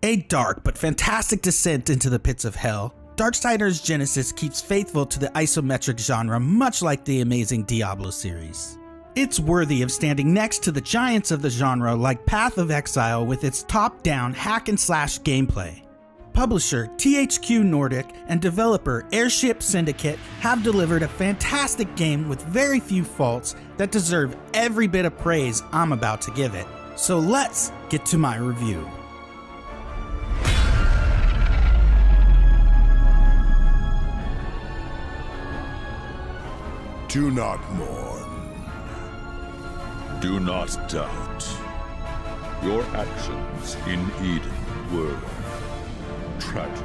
A dark but fantastic descent into the pits of hell, Darksiders Genesis keeps faithful to the isometric genre much like the amazing Diablo series. It's worthy of standing next to the giants of the genre like Path of Exile with its top-down hack-and-slash gameplay. Publisher THQ-Nordic and developer Airship Syndicate have delivered a fantastic game with very few faults that deserve every bit of praise I'm about to give it. So let's get to my review. Do not mourn. Do not doubt. Your actions in Eden were tragic,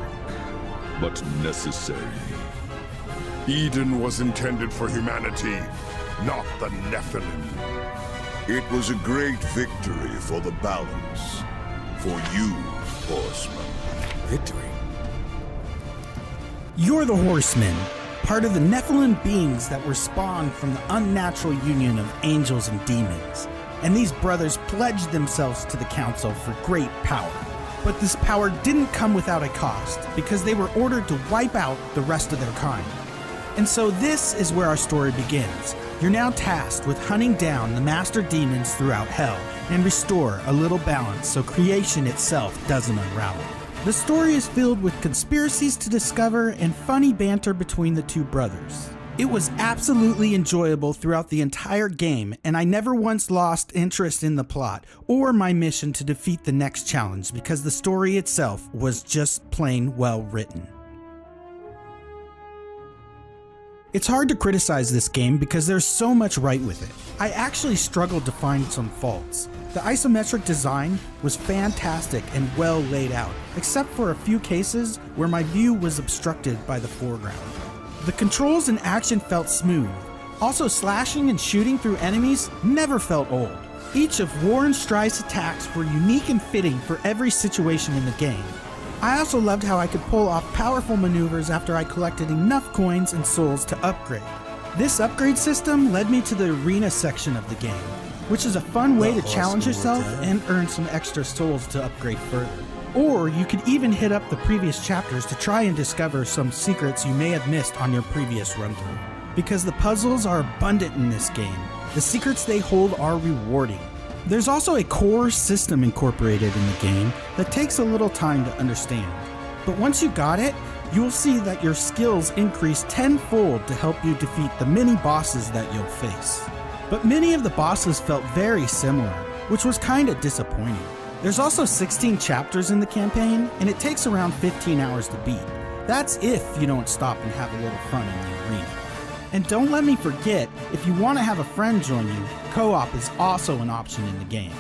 but necessary. Eden was intended for humanity, not the Nephilim. It was a great victory for the balance. For you, Horsemen. Victory? You're the Horsemen, part of the Nephilim Beings that were spawned from the unnatural union of angels and demons. And these brothers pledged themselves to the council for great power. But this power didn't come without a cost, because they were ordered to wipe out the rest of their kind. And so this is where our story begins. You're now tasked with hunting down the master demons throughout hell and restore a little balance so creation itself doesn't unravel. The story is filled with conspiracies to discover and funny banter between the two brothers. It was absolutely enjoyable throughout the entire game, and I never once lost interest in the plot or my mission to defeat the next challenge because the story itself was just plain well written. It's hard to criticize this game because there's so much right with it. I actually struggled to find some faults. The isometric design was fantastic and well laid out, except for a few cases where my view was obstructed by the foreground. The controls and action felt smooth. Also, slashing and shooting through enemies never felt old. Each of Warren Strice's attacks were unique and fitting for every situation in the game. I also loved how I could pull off powerful maneuvers after I collected enough coins and souls to upgrade. This upgrade system led me to the arena section of the game, which is a fun way to challenge yourself and earn some extra souls to upgrade further. Or you could even hit up the previous chapters to try and discover some secrets you may have missed on your previous run-through. Because the puzzles are abundant in this game, the secrets they hold are rewarding. There's also a core system incorporated in the game that takes a little time to understand. But once you got it, you'll see that your skills increase tenfold to help you defeat the mini bosses that you'll face. But many of the bosses felt very similar, which was kinda disappointing. There's also 16 chapters in the campaign, and it takes around 15 hours to beat. That's if you don't stop and have a little fun in the arena. And don't let me forget, if you want to have a friend join you, co-op is also an option in the game.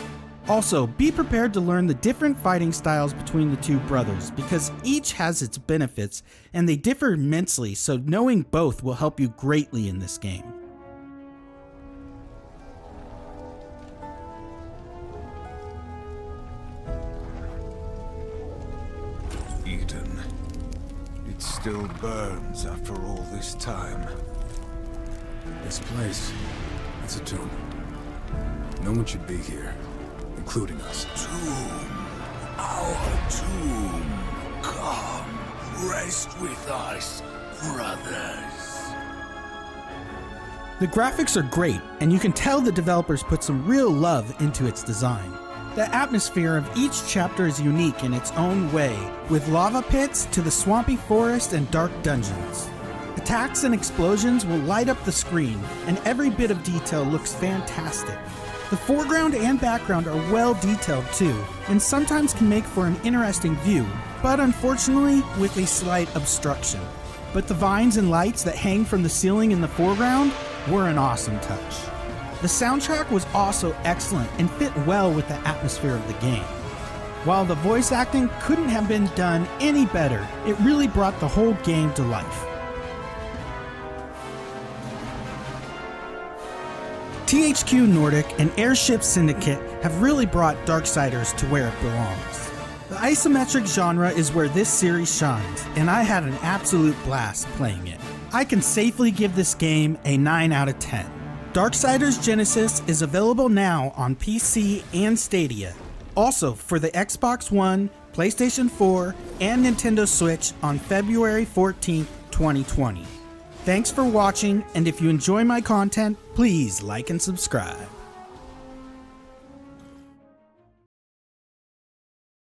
Also, be prepared to learn the different fighting styles between the two brothers, because each has its benefits, and they differ immensely, so knowing both will help you greatly in this game. Eden. It still burns after all this time. This place, it's a tomb. No one should be here, including us. Tomb. Our tomb. Come, rest with us, brothers. The graphics are great, and you can tell the developers put some real love into its design. The atmosphere of each chapter is unique in its own way, with lava pits to the swampy forest and dark dungeons. Attacks and explosions will light up the screen, and every bit of detail looks fantastic. The foreground and background are well detailed too, and sometimes can make for an interesting view, but unfortunately with a slight obstruction. But the vines and lights that hang from the ceiling in the foreground were an awesome touch. The soundtrack was also excellent and fit well with the atmosphere of the game. While the voice acting couldn't have been done any better, it really brought the whole game to life. THQ-Nordic and Airship Syndicate have really brought Darksiders to where it belongs. The isometric genre is where this series shines, and I had an absolute blast playing it. I can safely give this game a 9 out of 10. Darksiders Genesis is available now on PC and Stadia. Also for the Xbox One, PlayStation 4, and Nintendo Switch on February 14th, 2020. Thanks for watching, and if you enjoy my content, please like and subscribe.